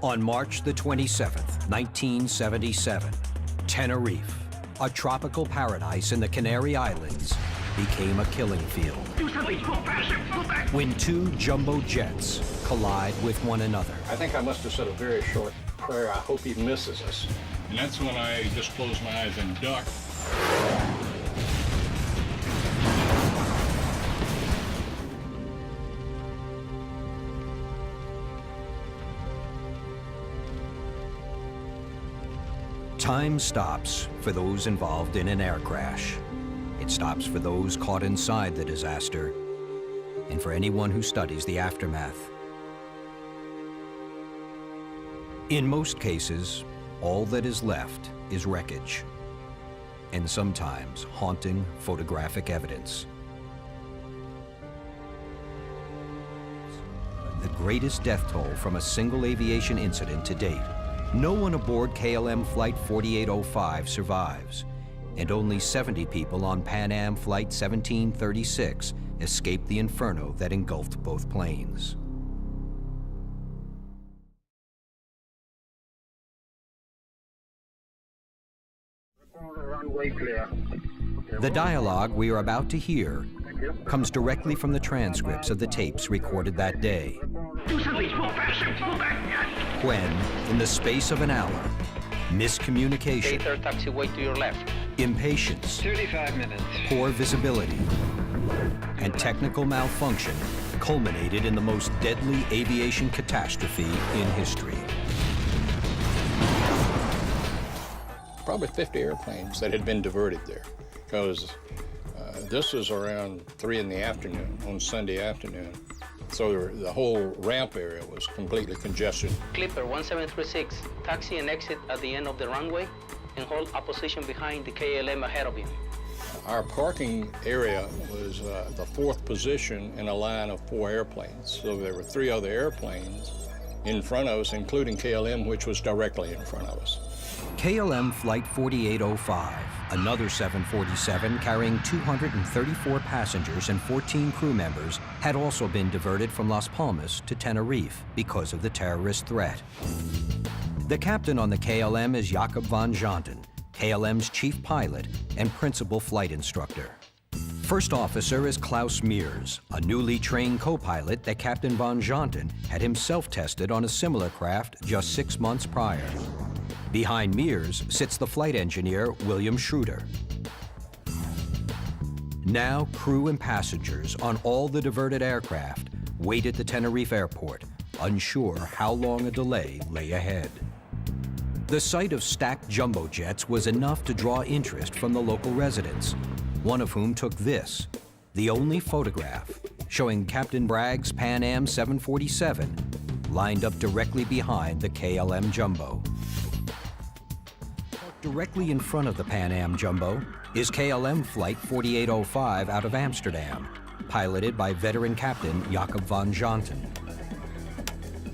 On March the 27th, 1977, Tenerife, a tropical paradise in the Canary Islands, became a killing field when two jumbo jets collide with one another. I think I must have said a very short prayer. I hope he misses us. And that's when I just closed my eyes and ducked. Time stops for those involved in an air crash. It stops for those caught inside the disaster and for anyone who studies the aftermath. In most cases, all that is left is wreckage and sometimes haunting photographic evidence. The greatest death toll from a single aviation incident to date. No one aboard KLM Flight 4805 survives, and only 70 people on PanAm Flight 1736 escaped the inferno that engulfed both planes. The dialogue we are about to hear comes directly from the transcripts of the tapes recorded that day. When, in the space of an hour, miscommunication, taxiway to your left, impatience, 35 minutes, poor visibility, and technical malfunction culminated in the most deadly aviation catastrophe in history. Probably 50 airplanes that had been diverted there, because this was around 3 in the afternoon on Sunday afternoon. So the whole ramp area was completely congested. Clipper 1736, taxi and exit at the end of the runway and hold a position behind the KLM ahead of him. Our parking area was the 4th position in a line of 4 airplanes. So there were 3 other airplanes in front of us, including KLM, which was directly in front of us. KLM Flight 4805, another 747 carrying 234 passengers and 14 crew members, had also been diverted from Las Palmas to Tenerife because of the terrorist threat. The captain on the KLM is Jacob van Janten, KLM's chief pilot and principal flight instructor. First officer is Klaus Mears, a newly trained co-pilot that Captain van Janten had himself tested on a similar craft just 6 months prior. Behind Mears sits the flight engineer, William Schroeder. Now, crew and passengers on all the diverted aircraft wait at the Tenerife airport, unsure how long a delay lay ahead. The sight of stacked jumbo jets was enough to draw interest from the local residents, one of whom took this, the only photograph showing Captain Bragg's PanAm 747 lined up directly behind the KLM Jumbo. Directly in front of the PanAm Jumbo is KLM Flight 4805 out of Amsterdam, piloted by veteran captain Jacob van Janten.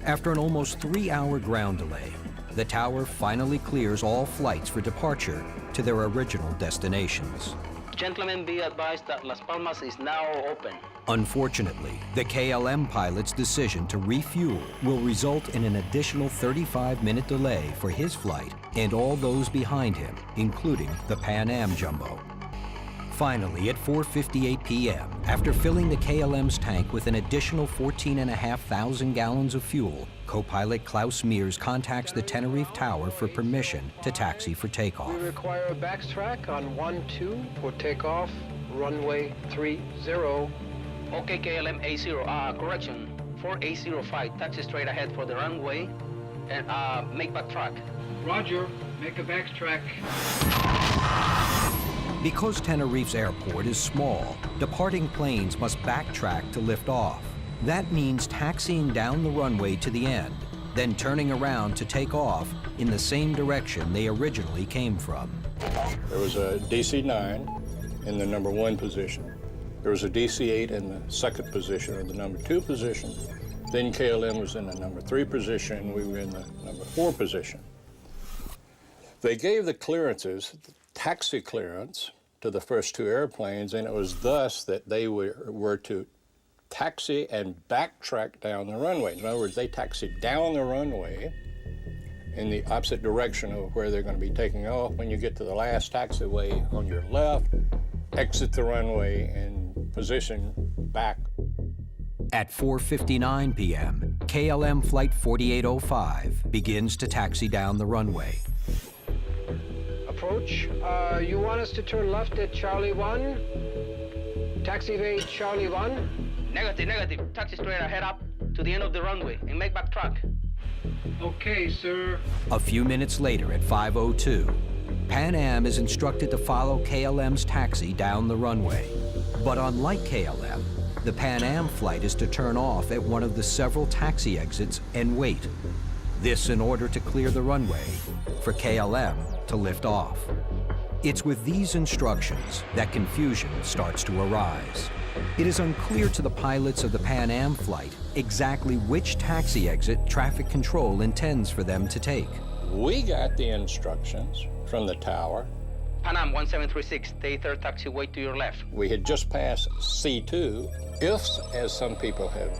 After an almost 3-hour ground delay, the tower finally clears all flights for departure to their original destinations. Gentlemen, be advised that Las Palmas is now open. Unfortunately, the KLM pilot's decision to refuel will result in an additional 35-minute delay for his flight and all those behind him, including the PanAm Jumbo. Finally, at 4:58 p.m., after filling the KLM's tank with an additional 14,500 gallons of fuel, co-pilot Klaus Mears contacts the Tenerife Tower for permission to taxi for takeoff. We require a backtrack on 12 for takeoff, runway 30. Okay, KLM A0, correction, 4805, taxi straight ahead for the runway and make backtrack. Roger, make a backtrack. Because Tenerife's airport is small, departing planes must backtrack to lift off. That means taxiing down the runway to the end, then turning around to take off in the same direction they originally came from. There was a DC-9 in the number 1 position. There was a DC-8 in the 2nd position, or the number 2 position. Then KLM was in the number 3 position. We were in the number 4 position. They gave the clearances, taxi clearance, to the first 2 airplanes, and it was thus that they were to taxi and backtrack down the runway. In other words, they taxied down the runway in the opposite direction of where they're going to be taking off. When you get to the last taxiway on your left, exit the runway and position back. At 4:59 p.m., KLM Flight 4805 begins to taxi down the runway. Approach. You want us to turn left at Charlie 1? Taxiway Charlie 1? Negative, negative. Taxi straight ahead up to the end of the runway and make back track. Okay, sir. A few minutes later at 5:02, PanAm is instructed to follow KLM's taxi down the runway. But unlike KLM, the PanAm flight is to turn off at one of the several taxi exits and wait. This in order to clear the runway for KLM to lift off. It's with these instructions that confusion starts to arise. It is unclear to the pilots of the PanAm flight exactly which taxi exit traffic control intends for them to take. We got the instructions from the tower. PanAm 1736, stay third taxiway to your left. We had just passed C2. If, as some people have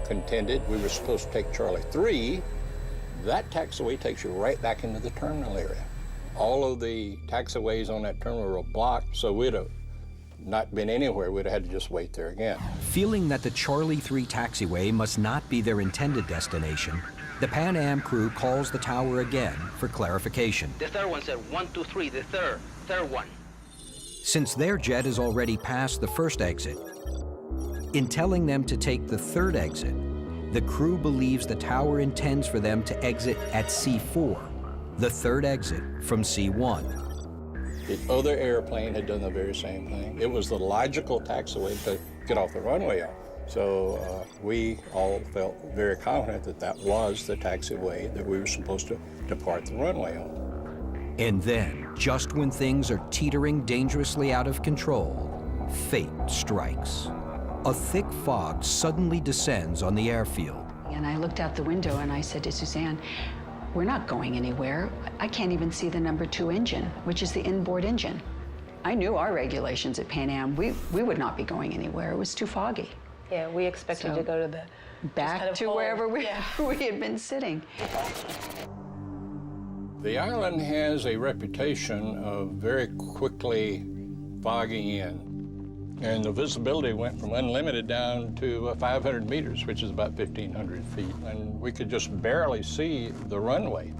contended, we were supposed to take Charlie 3, that taxiway takes you right back into the terminal area. All of the taxiways on that terminal were blocked, so we'd have not been anywhere. We'd have had to just wait there again. Feeling that the Charlie 3 taxiway must not be their intended destination, the PanAm crew calls the tower again for clarification. The third one said 1, 2, 3, the third one. Since their jet has already passed the first exit, in telling them to take the third exit, the crew believes the tower intends for them to exit at C4, the third exit from C1. The other airplane had done the very same thing. It was the logical taxiway to get off the runway on. So we all felt very confident that that was the taxiway that we were supposed to depart the runway on. And then, just when things are teetering dangerously out of control, fate strikes. A thick fog suddenly descends on the airfield. And I looked out the window and I said to Suzanne, we're not going anywhere. I can't even see the number 2 engine, which is the inboard engine. I knew our regulations at PanAm. We would not be going anywhere. It was too foggy. Yeah, we expected to go to the back kind of to hole. wherever we Yeah. had been sitting. The island has a reputation of very quickly fogging in. And the visibility went from unlimited down to 500 meters, which is about 1,500 feet. And we could just barely see the runway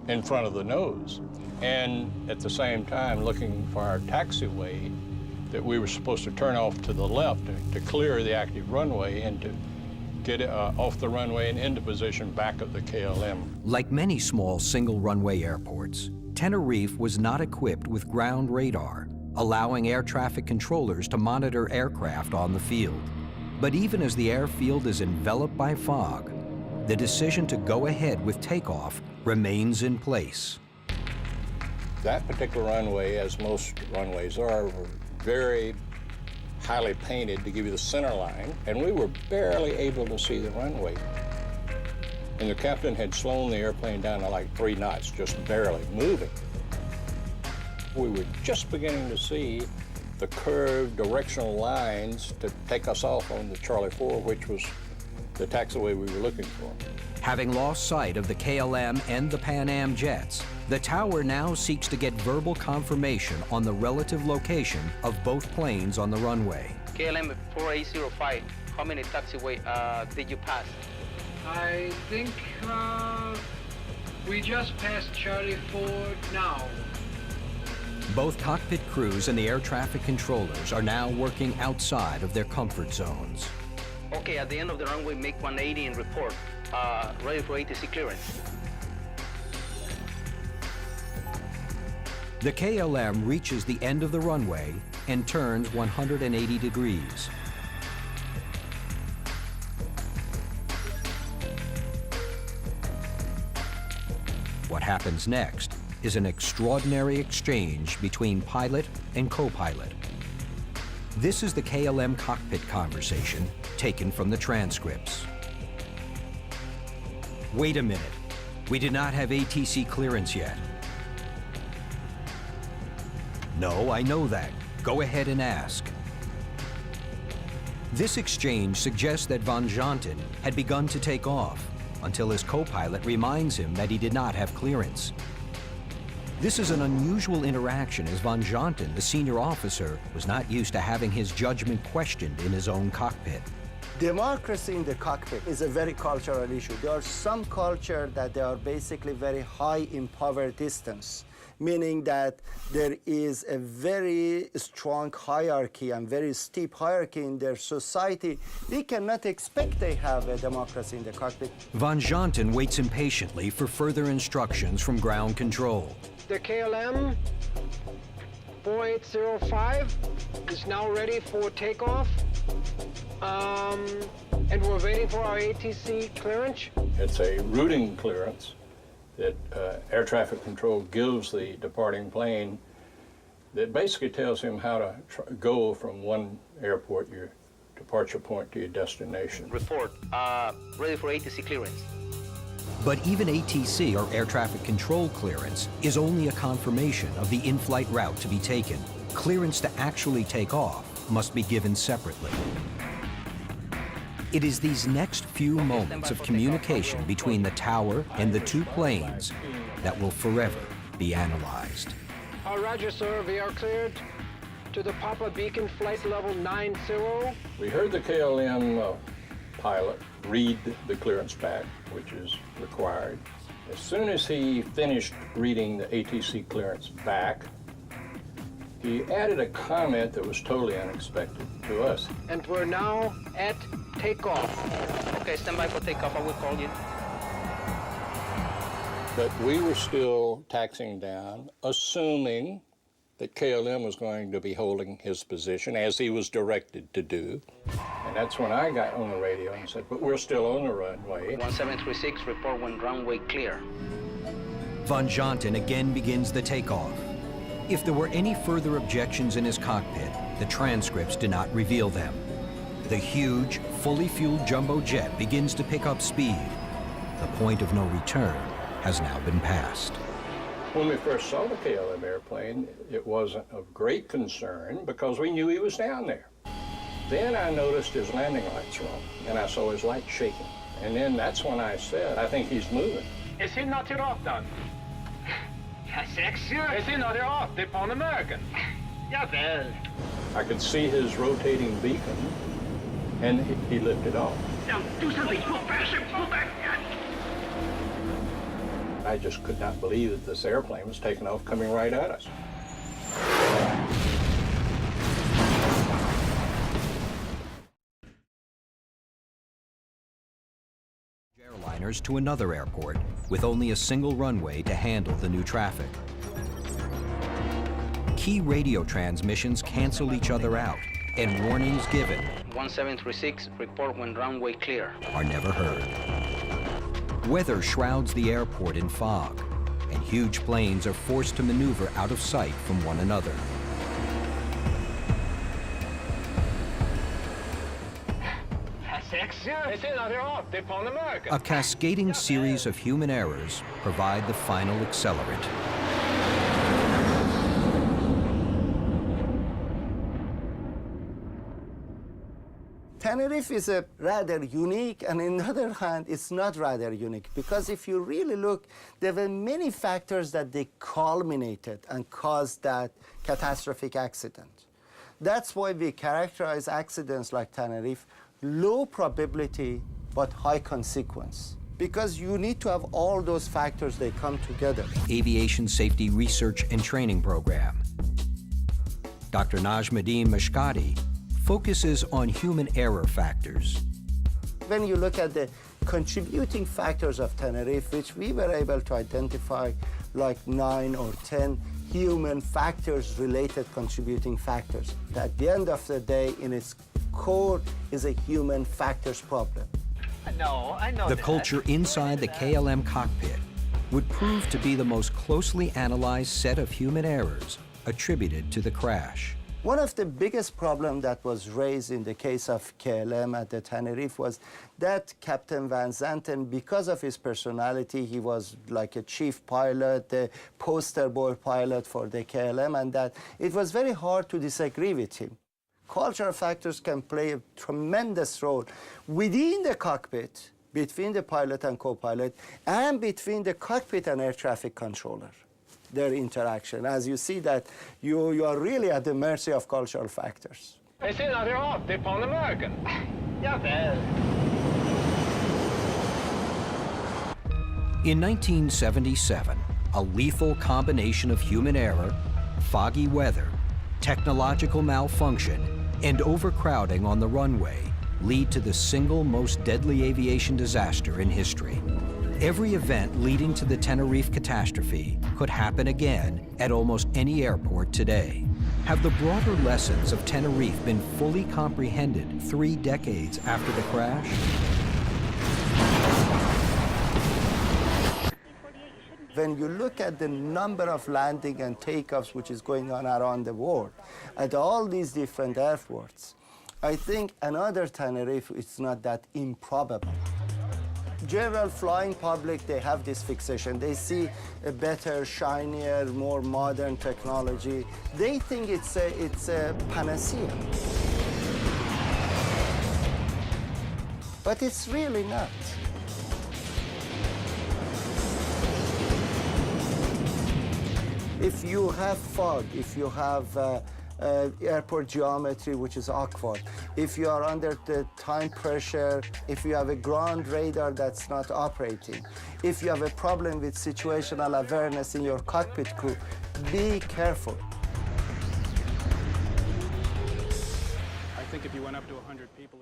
in front of the nose. And at the same time, looking for our taxiway that we were supposed to turn off to the left to clear the active runway and to get off the runway and into position back of the KLM. Like many small single runway airports, Tenerife was not equipped with ground radar, allowing air traffic controllers to monitor aircraft on the field. But even as the airfield is enveloped by fog, the decision to go ahead with takeoff remains in place. That particular runway, as most runways are, were very highly painted to give you the center line, and we were barely able to see the runway. And the captain had slowed the airplane down to like 3 knots, just barely moving. We were just beginning to see the curved directional lines to take us off on the Charlie 4, which was the taxiway we were looking for. Having lost sight of the KLM and the PanAm jets, the tower now seeks to get verbal confirmation on the relative location of both planes on the runway. KLM 4805, how many taxiway did you pass? I think we just passed Charlie 4 now. Both cockpit crews and the air traffic controllers are now working outside of their comfort zones. Okay, at the end of the runway, make 180 and report. Ready for ATC clearance. The KLM reaches the end of the runway and turns 180 degrees. What happens next is an extraordinary exchange between pilot and co-pilot. This is the KLM cockpit conversation taken from the transcripts. Wait a minute. We did not have ATC clearance yet. No, I know that. Go ahead and ask. This exchange suggests that Von Janten had begun to take off, until his co-pilot reminds him that he did not have clearance. This is an unusual interaction as von Janten, the senior officer, was not used to having his judgment questioned in his own cockpit. Democracy in the cockpit is a very cultural issue. There are some cultures that they are basically very high in power distance, meaning that there is a very strong hierarchy and very steep hierarchy in their society. We cannot expect they have a democracy in the cockpit. Von Janten waits impatiently for further instructions from ground control. The KLM 4805 is now ready for takeoff. And we're waiting for our ATC clearance. It's a routing clearance that air traffic control gives the departing plane that basically tells him how to go from one airport, your departure point, to your destination. Report, ready for ATC clearance. But even ATC, or air traffic control clearance, is only a confirmation of the in-flight route to be taken. Clearance to actually take off must be given separately. It is these next few moments of communication between the tower and the two planes that will forever be analyzed. Roger, sir. We are cleared to the Papa Beacon flight level 90. We heard the KLM pilot read the clearance back, which is required. As soon as he finished reading the ATC clearance back, he added a comment that was totally unexpected to us. And we're now at takeoff. Okay, stand by for takeoff. I will call you. But we were still taxiing down, assuming that KLM was going to be holding his position as he was directed to do. And that's when I got on the radio and said, but we're still on the runway. 1736, report when runway clear. Von Janten again begins the takeoff. If there were any further objections in his cockpit, the transcripts do not reveal them. The huge, fully fueled jumbo jet begins to pick up speed. The point of no return has now been passed. When we first saw the KLM airplane, it wasn't of great concern because we knew he was down there. Then I noticed his landing lights were on, and I saw his lights shaking. And then that's when I said, I think he's moving. Is he not here often? Yes, sure. Is he not here often? The Pan American? Javäl. I could see his rotating beacon, and he lifted off. Now, do something. Pull back. I just could not believe that this airplane was taking off, coming right at us. Airliners to another airport with only a single runway to handle the new traffic. Key radio transmissions cancel each other out, and warnings given 1736, report when runway clear. are never heard. Weather shrouds the airport in fog, and huge planes are forced to maneuver out of sight from one another. Is he not here often? The Pan American? A cascading series of human errors provide the final accelerant. Tenerife is a rather unique, and on the other hand, it's not rather unique, because if you really look, there were many factors that they culminated and caused that catastrophic accident. That's why we characterize accidents like Tenerife low probability but high consequence, because you need to have all those factors, they come together. Aviation Safety Research and Training Program. Dr. Najmuddin Mashkati focuses on human error factors. When you look at the contributing factors of Tenerife, which we were able to identify like 9 or 10 human factors, related contributing factors. At the end of the day, in its core, is a human factors problem. No, I know The that. culture inside the KLM cockpit would prove to be the most closely analyzed set of human errors attributed to the crash. One of the biggest problems that was raised in the case of KLM at the Tenerife was that Captain Van Zanten, because of his personality, he was like a chief pilot, the poster boy pilot for the KLM, and that it was very hard to disagree with him. Cultural factors can play a tremendous role within the cockpit, between the pilot and co-pilot, and between the cockpit and air traffic controller, their interaction. As you see that you are really at the mercy of cultural factors. Jeg ser at they're off. They're Pan American. Ja vel. In 1977, a lethal combination of human error, foggy weather, technological malfunction, and overcrowding on the runway lead to the single most deadly aviation disaster in history. Every event leading to the Tenerife catastrophe could happen again at almost any airport today. Have the broader lessons of Tenerife been fully comprehended 3 decades after the crash? When you look at the number of landing and takeoffs which is going on around the world, at all these different airports, I think another Tenerife is not that improbable. General flying public, they have this fixation. They see a better, shinier, more modern technology. They think it's a panacea. But it's really not. If you have fog, if you have airport geometry which is awkward, if you are under the time pressure, if you have a ground radar that's not operating, if you have a problem with situational awareness in your cockpit crew, be careful. I think if you went up to 100 people